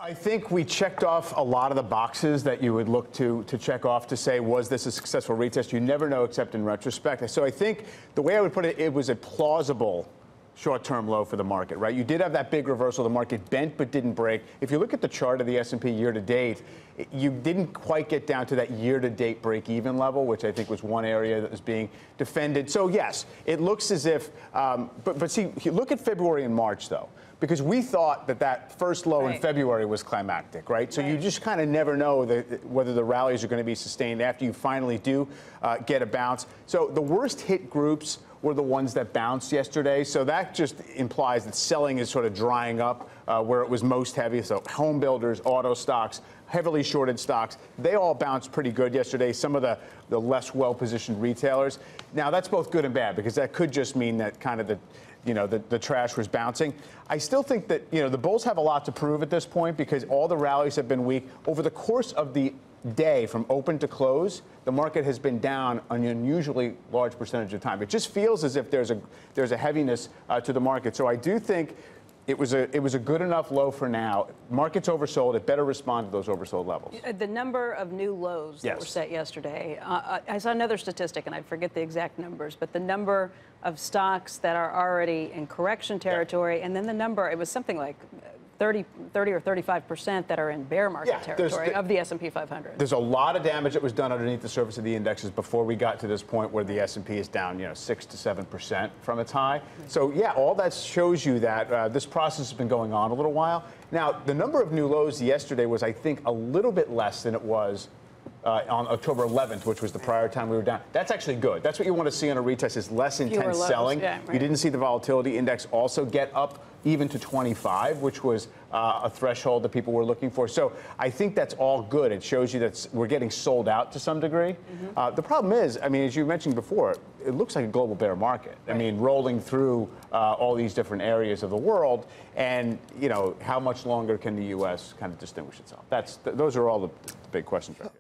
I think we checked off a lot of the boxes that you would look to check off to say, was this a successful retest? You never know except in retrospect. So I think the way I would put it, it was a plausible short-term low for the market, right? You did have that big reversal. The market bent but didn't break. If you look at the chart of the S&P year-to-date, you didn't quite get down to that year-to-date break-even level, which I think was one area that was being defended. So, yes, it looks as if but see, look at February and March, though, because we thought that first low in February was climactic, right? So you just kind of never know whether the rallies are going to be sustained after you finally do get a bounce. So the worst hit groups were the ones that bounced yesterday. So that just implies that selling is sort of drying up where it was most heavy. So home builders, auto stocks, heavily shorted stocks, they all bounced pretty good yesterday. Some of the less well-positioned retailers. Now, that's both good and bad, because that could just mean that kind of the trash was bouncing. I still think that, the bulls have a lot to prove at this point, because all the rallies have been weak. Over the course of the day, from open to close, the market has been down an unusually large percentage of time. It just feels as if there's a heaviness to the market. So I do think it was a good enough low for now. Market's oversold. It better respond to those oversold levels. The number of new lows that were set yesterday. I saw another statistic, and I forget the exact numbers, but the number of stocks that are already in correction territory, and then the number, it was something like 30 or 35% that are in bear market territory of the S&P 500. There's a lot of damage that was done underneath the surface of the indexes before we got to this point where the S&P is down, 6 to 7% from its high. So yeah, all that shows you that this process has been going on a little while. Now, the number of new lows yesterday was, I think, a little bit less than it was on October 11th, which was the prior time we were down. That's actually good. That's what you want to see on a retest, is less intense selling. You didn't see the volatility index also get up even to 25, which was a threshold that people were looking for. So I think that's all good. It shows you that we're getting sold out to some degree. The problem is, as you mentioned before, it looks like a global bear market. Rolling through all these different areas of the world, and how much longer can the U.S. kind of distinguish itself? Those are all the big questions right here.